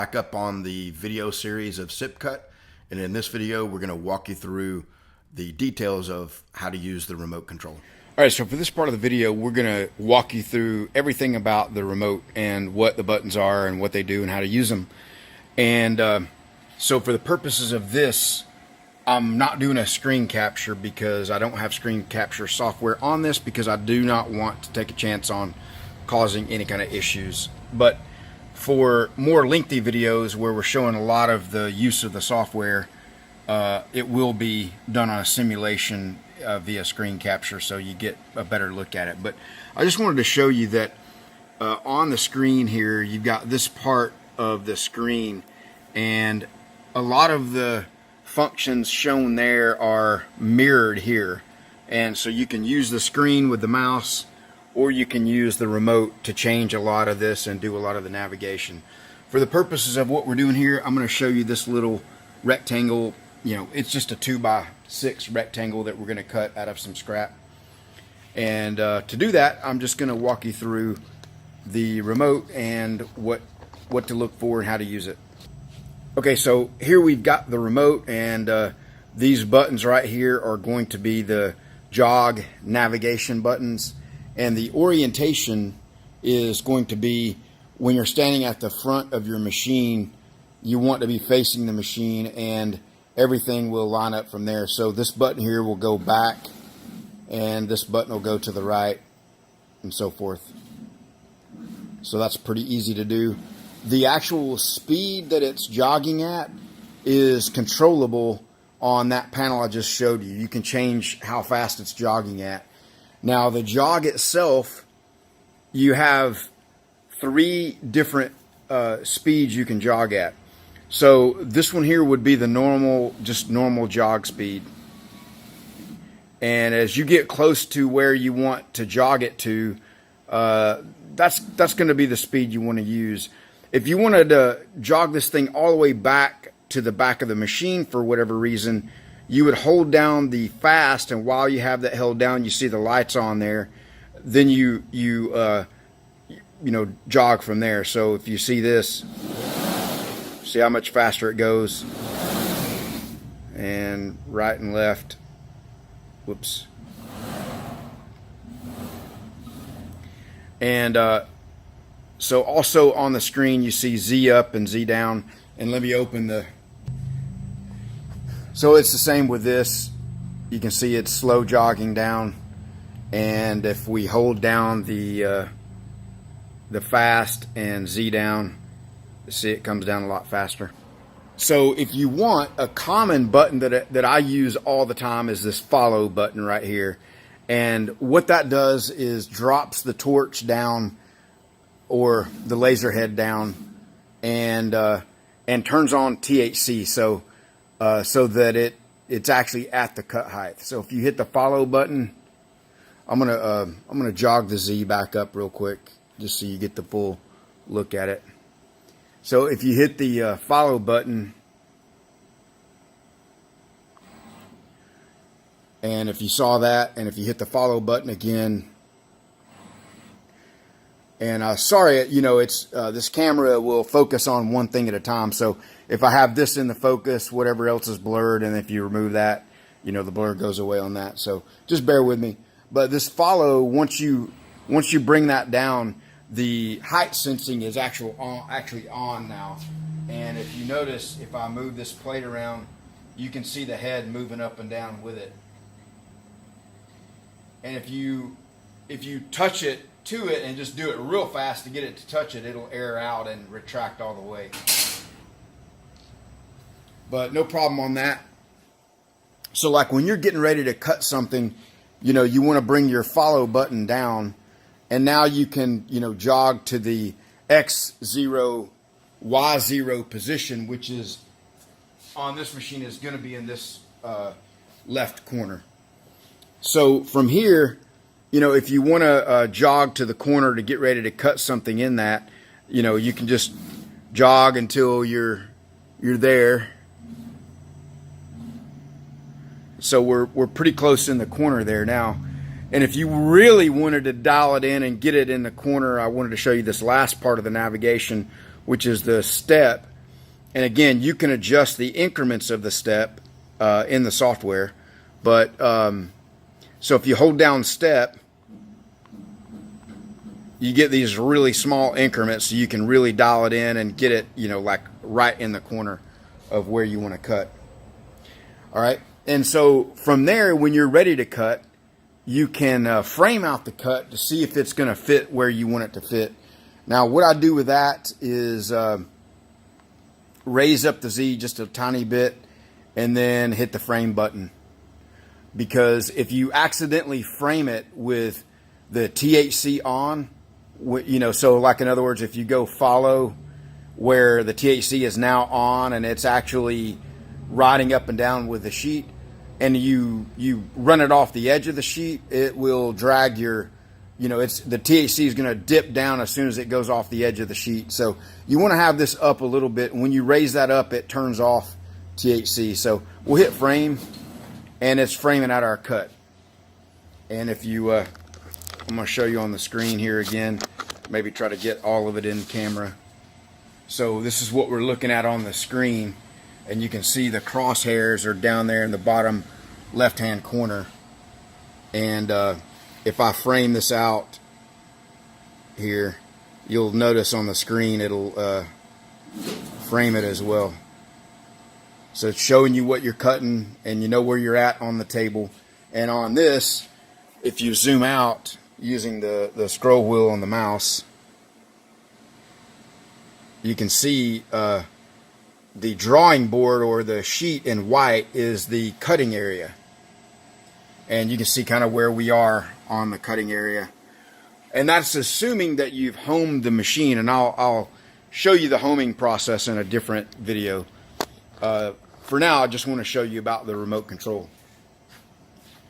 Back up on the video series of SipCut, and in this video we're going to walk you through the details of how to use the remote control. All right, so for this part of the video we're going to walk you through everything about the remote and what the buttons are and what they do and how to use them. And so for the purposes of this, I'm not doing a screen capture because I don't have screen capture software on this, because I do not want to take a chance on causing any kind of issues. But for more lengthy videos where we're showing a lot of the use of the software, it will be done on a simulation via screen capture, so you get a better look at it. But I just wanted to show you that on the screen here you've got this part of the screen, and a lot of the functions shown there are mirrored here, and so you can use the screen with the mouse, or you can use the remote to change a lot of this and do a lot of the navigation. For the purposes of what we're doing here, I'm going to show you this little rectangle. You know, it's just a 2x6 rectangle that we're going to cut out of some scrap. And to do that, I'm just going to walk you through the remote and what to look for and how to use it. Okay, so here we've got the remote, and these buttons right here are going to be the jog navigation buttons. And the orientation is going to be, when you're standing at the front of your machine, you want to be facing the machine, and everything will line up from there. So this button here will go back, and this button will go to the right, and so forth. So that's pretty easy to do. The actual speed that it's jogging at is controllable on that panel I just showed you. You can change how fast it's jogging at. Now the jog itself, you have 3 different speeds you can jog at. So this one here would be the normal, just normal jog speed. And as you get close to where you want to jog it to, that's going to be the speed you want to use. If you wanted to jog this thing all the way back to the back of the machine for whatever reason, you would hold down the fast, and while you have that held down, you see the lights on there. Then you know, jog from there. So if you see this, see how much faster it goes, and right and left. Whoops. And so also on the screen you see Z up and Z down. And let me open the. So it's the same with this. You can see it's slow jogging down, and if we hold down the fast and Z down, see it comes down a lot faster. So if you want, a common button that I use all the time is this follow button right here, and what that does is drops the torch down or the laser head down, and turns on THC. So that it's actually at the cut height. So if you hit the follow button, I'm gonna jog the Z back up real quick just so you get the full look at it. So if you hit the follow button, and if you saw that, and if you hit the follow button again, and sorry, you know, it's this camera will focus on one thing at a time. So if I have this in the focus, whatever else is blurred, and if you remove that, you know, the blur goes away on that. So just bear with me. But this follow, once you bring that down, the height sensing is actually on now. And if you notice, if I move this plate around, you can see the head moving up and down with it. And if you touch it to it and just do it real fast to get it to touch it, it'll air out and retract all the way. But no problem on that. So like when you're getting ready to cut something, you know, you want to bring your follow button down, and now you can, you know, jog to the X0, Y0 position, which is on this machine is going to be in this left corner. So from here, you know, if you want to jog to the corner to get ready to cut something in that, you know, you can just jog until you're there. So we're pretty close in the corner there now. And if you really wanted to dial it in and get it in the corner, I wanted to show you this last part of the navigation, which is the step. And again, you can adjust the increments of the step in the software. But so if you hold down step, you get these really small increments, so you can really dial it in and get it, like right in the corner of where you want to cut. All right. And so from there, when you're ready to cut, you can frame out the cut to see if it's going to fit where you want it to fit. Now, what I do with that is raise up the Z just a tiny bit and then hit the frame button. Because if you accidentally frame it with the THC on, so like in other words, if you go follow where the THC is now on and it's actually riding up and down with the sheet, and you run it off the edge of the sheet, it will drag your, the THC is going to dip down as soon as it goes off the edge of the sheet. So you want to have this up a little bit. When you raise that up, it turns off THC. So we'll hit frame, and it's framing out our cut. And if you, I'm going to show you on the screen here again, maybe try to get all of it in camera. So this is what we're looking at on the screen. And you can see the crosshairs are down there in the bottom left-hand corner. And if I frame this out here, you'll notice on the screen it'll frame it as well. So it's showing you what you're cutting, and you know where you're at on the table. And on this, if you zoom out using the scroll wheel on the mouse, you can see the drawing board or the sheet in white is the cutting area. And you can see kind of where we are on the cutting area. And that's assuming that you've homed the machine. And I'll show you the homing process in a different video. For now, I just want to show you about the remote control.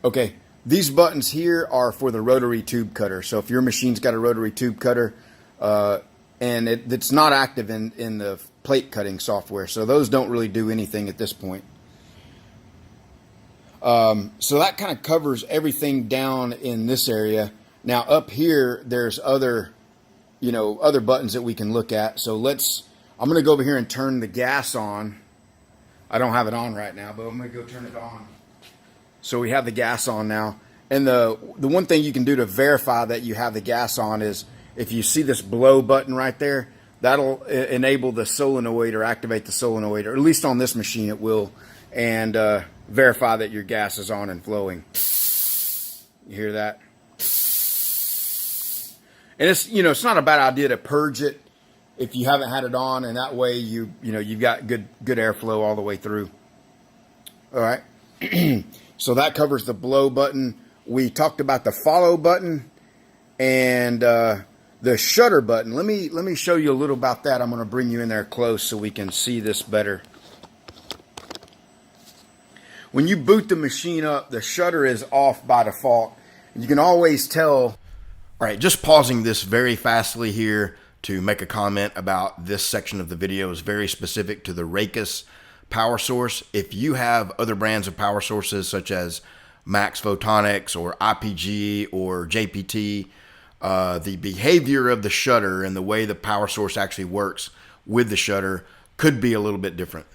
Okay, these buttons here are for the rotary tube cutter. So if your machine's got a rotary tube cutter, and it's not active in the plate cutting software, so those don't really do anything at this point. So that kind of covers everything down in this area. Now up here, there's other buttons that we can look at. So I'm going to go over here and turn the gas on. I don't have it on right now, but I'm going to go turn it on. So we have the gas on now. And the one thing you can do to verify that you have the gas on is if you see this blow button right there, that'll enable the solenoid or activate the solenoid, or at least on this machine it will, and verify that your gas is on and flowing. You hear that? And it's not a bad idea to purge it if you haven't had it on, and that way you've got good airflow all the way through. All right. So that covers the blow button. We talked about the follow button and the shutter button. Let me show you a little about that. I'm going to bring you in there close so we can see this better. When you boot the machine up, the shutter is off by default. You can always tell. All right, just pausing this very fastly here to make a comment about this section of the video. Is very specific to the Raycus power source. If you have other brands of power sources such as Max Photonics or IPG or JPT, the behavior of the shutter and the way the power source actually works with the shutter could be a little bit different.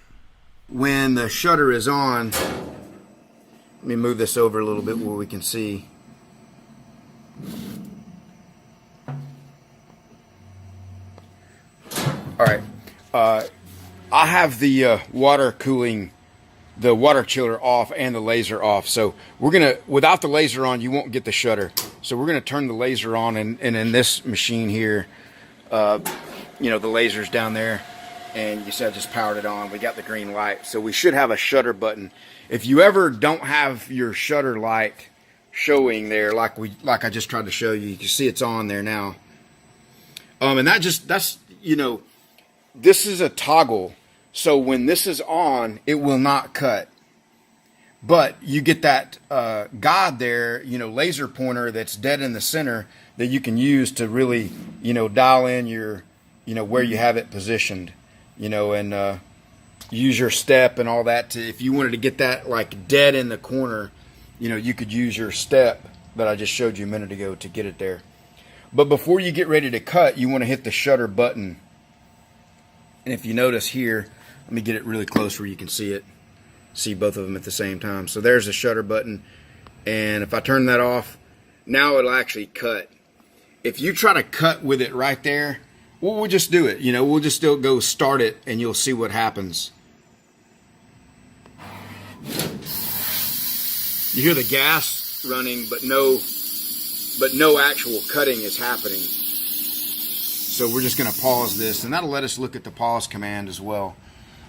When the shutter is on, let me move this over a little bit where we can see. All right, I have the water chiller off and the laser off. So without the laser on, you won't get the shutter. So we're gonna turn the laser on, and in this machine here, the laser's down there, and you see I just powered it on. We got the green light, so we should have a shutter button. If you ever don't have your shutter light showing there, like I just tried to show you, you can see it's on there now. And this is a toggle, so when this is on, it will not cut. But you get that guide there, laser pointer that's dead in the center that you can use to really, dial in your, where you have it positioned, and use your step and all that. If you wanted to get that like dead in the corner, you could use your step that I just showed you a minute ago to get it there. But before you get ready to cut, you want to hit the shutter button. And if you notice here, Let me get it really close where you can see it. See both of them at the same time. So there's the shutter button. And if I turn that off, now it'll actually cut. If you try to cut with it right there, well, we'll just do it. You know, we'll just still go start it and you'll see what happens. You hear the gas running, but no actual cutting is happening. So we're just going to pause this, and that'll let us look at the pause command as well.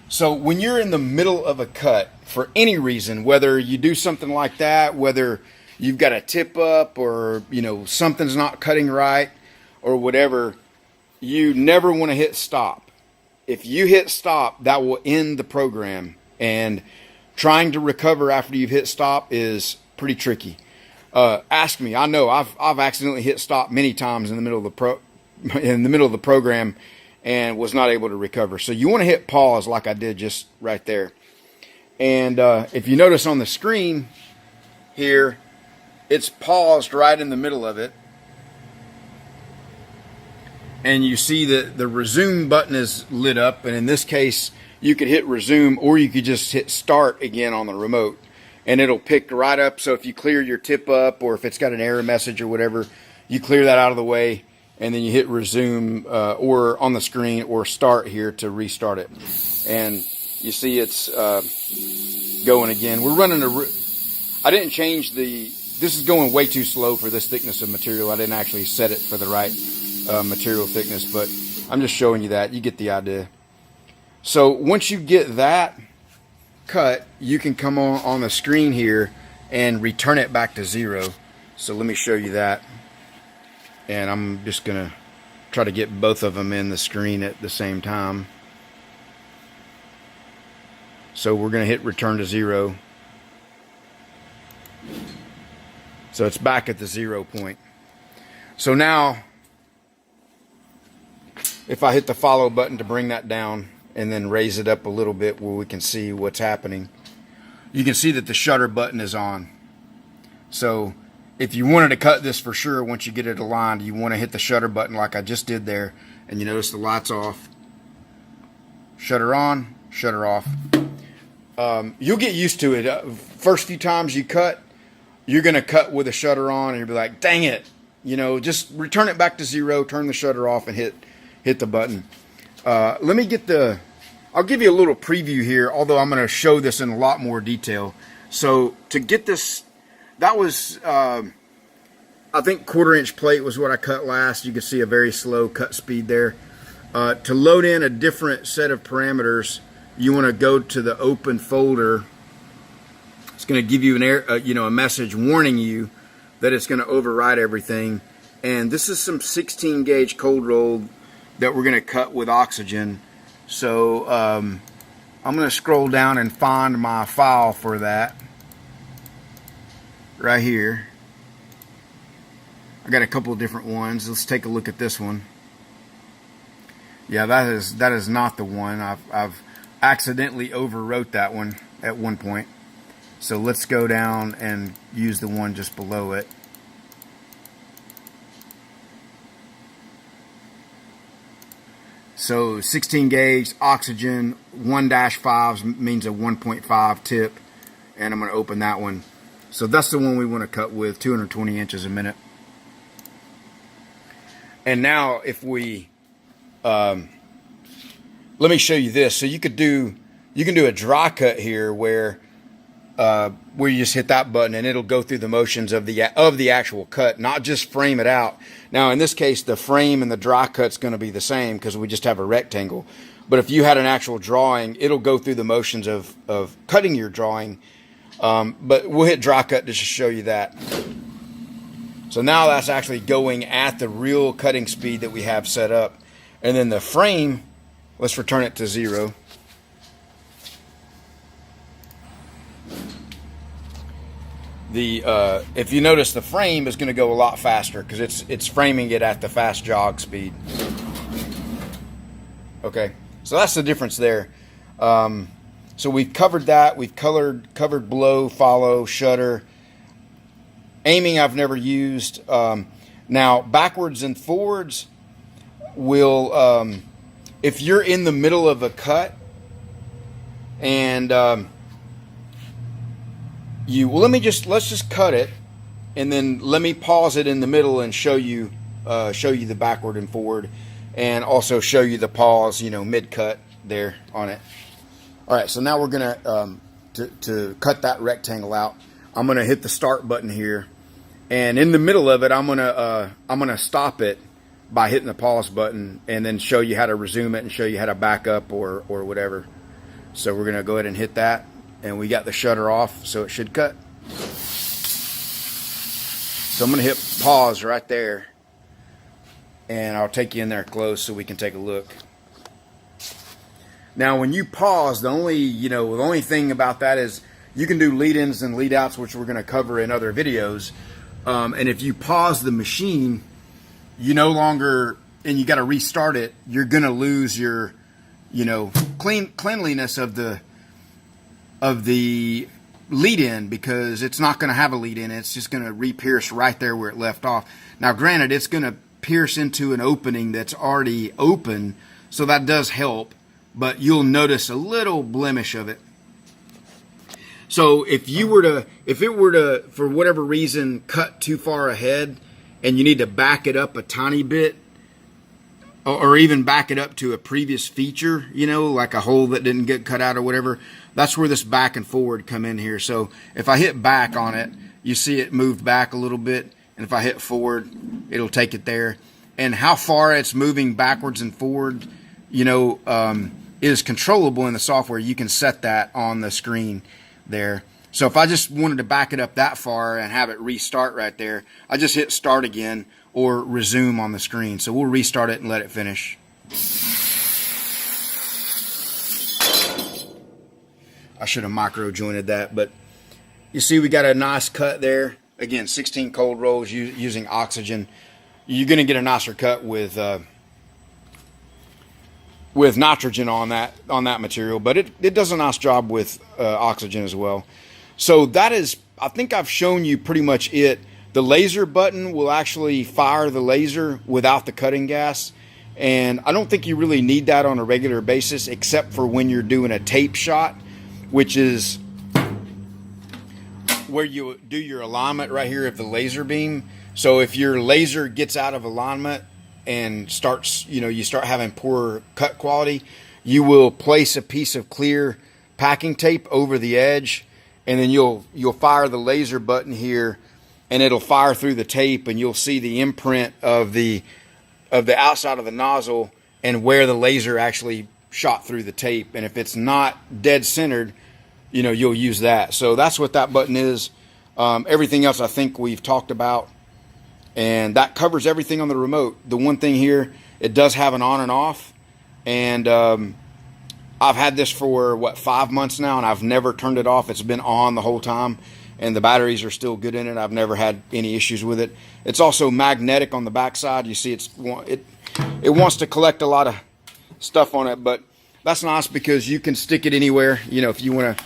So when you're in the middle of a cut, for any reason, whether you do something like that, whether you've got a tip up or, you know, something's not cutting right or whatever, you never want to hit stop. If you hit stop, that will end the program, and trying to recover after you've hit stop is pretty tricky. Ask me. I know I've accidentally hit stop many times in the middle of the program and was not able to recover. So you want to hit pause like I did just right there. And if you notice on the screen here, it's paused right in the middle of it. And you see that the resume button is lit up. And in this case, you could hit resume, or you could just hit start again on the remote, and it'll pick right up. So if you clear your tip up, or if it's got an error message or whatever, you clear that out of the way, and then you hit resume or on the screen, or start here to restart it. And you see it's going again. We're running I didn't change this is going way too slow for this thickness of material. I didn't actually set it for the right material thickness, but I'm just showing you that. You get the idea. So once you get that cut, you can come on the screen here and return it back to 0. So let me show you that. And I'm just going to try to get both of them in the screen at the same time. So we're going to hit return to 0. So it's back at the 0 point. So now, if I hit the follow button to bring that down, and then raise it up a little bit where we can see what's happening, you can see that the shutter button is on. So if you wanted to cut this for sure, once you get it aligned, you want to hit the shutter button like I just did there, and you notice the light's off. Shutter on, shutter off. You'll get used to it. First few times you cut, you're going to cut with the shutter on, and you'll be like, dang it. You know, just return it back to 0, turn the shutter off, and hit the button. Let me get I'll give you a little preview here, although I'm going to show this in a lot more detail. So to get this, that was, I think 1/4" plate was what I cut last. You can see a very slow cut speed there. To load in a different set of parameters, you want to go to the open folder. It's going to give you a message warning you that it's going to override everything. And this is some 16 gauge cold rolled that we're going to cut with oxygen. So I'm going to scroll down and find my file for that right here. I got a couple of different ones. Let's take a look at this one. Yeah, that is not the one. I've accidentally overwrote that one at one point. So let's go down and use the one just below it. So 16 gauge oxygen 1-5 means a 1.5 tip, and I'm going to open that one. So that's the one we want to cut with, 220 inches a minute. And now if we let me show you this. So you can do a dry cut here where you just hit that button and it'll go through the motions of the actual cut, not just frame it out. Now in this case, the frame and the dry cut's going to be the same because we just have a rectangle. But if you had an actual drawing, it'll go through the motions of cutting your drawing. But we'll hit dry cut just to show you that. So now that's actually going at the real cutting speed that we have set up. And then the frame, let's return it to 0. If you notice, the frame is going to go a lot faster because it's framing it at the fast jog speed. Okay, so that's the difference there. So we've covered that. We've covered blow, follow, shutter. Aiming I've never used. Now backwards and forwards will, if you're in the middle of a cut And let's just cut it, and then let me pause it in the middle and show you the backward and forward, and also show you the pause, mid cut there on it. All right, so now we're gonna to cut that rectangle out. I'm gonna hit the start button here, and in the middle of it, I'm gonna stop it by hitting the pause button, and then show you how to resume it and show you how to back up or whatever. So we're gonna go ahead and hit that, and we got the shutter off, so it should cut. So I'm gonna hit pause right there, and I'll take you in there close so we can take a look. Now, when you pause, the only thing about that is you can do lead-ins and lead-outs, which we're gonna cover in other videos. And if you pause the machine, you no longer, and you got to restart it, you're gonna lose your, cleanliness of the lead-in, because it's not going to have a lead-in. It's just going to re-pierce right there where it left off. Now, granted, it's going to pierce into an opening that's already open, so that does help, but you'll notice a little blemish of it. So if it were to, for whatever reason, cut too far ahead, and you need to back it up a tiny bit, or even back it up to a previous feature, like a hole that didn't get cut out or whatever, that's where this back and forward come in here. So if I hit back on it, you see it moved back a little bit, and if I hit forward, it'll take it there. And how far it's moving backwards and forward, is controllable in the software. You can set that on the screen there. So if I just wanted to back it up that far and have it restart right there, I just hit start again or resume on the screen. So we'll restart it and let it finish. I should have micro jointed that, but you see we got a nice cut there. Again, 16 cold rolls using oxygen. You're going to get a nicer cut with nitrogen on that material, but it does a nice job with oxygen as well. So that is, I think I've shown you pretty much it. The laser button will actually fire the laser without the cutting gas, and I don't think you really need that on a regular basis, except for when you're doing a tape shot, which is where you do your alignment right here of the laser beam. So if your laser gets out of alignment and starts, you start having poor cut quality, you will place a piece of clear packing tape over the edge, and then you'll fire the laser button here, and it'll fire through the tape, and you'll see the imprint of the outside of the nozzle and where the laser actually shot through the tape. And if it's not dead centered, you'll use that. So that's what that button is. Everything else I think we've talked about, and that covers everything on the remote. The one thing here, it does have an on and off, and I've had this for 5 months now, and I've never turned it off. It's been on the whole time, and the batteries are still good in it. I've never had any issues with it. It's also magnetic on the backside. You see, it wants to collect a lot of stuff on it, but that's nice because you can stick it anywhere. If you want to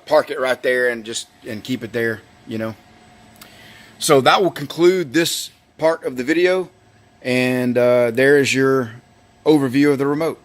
park it right there and keep it there. So that will conclude this part of the video, and there is your overview of the remote.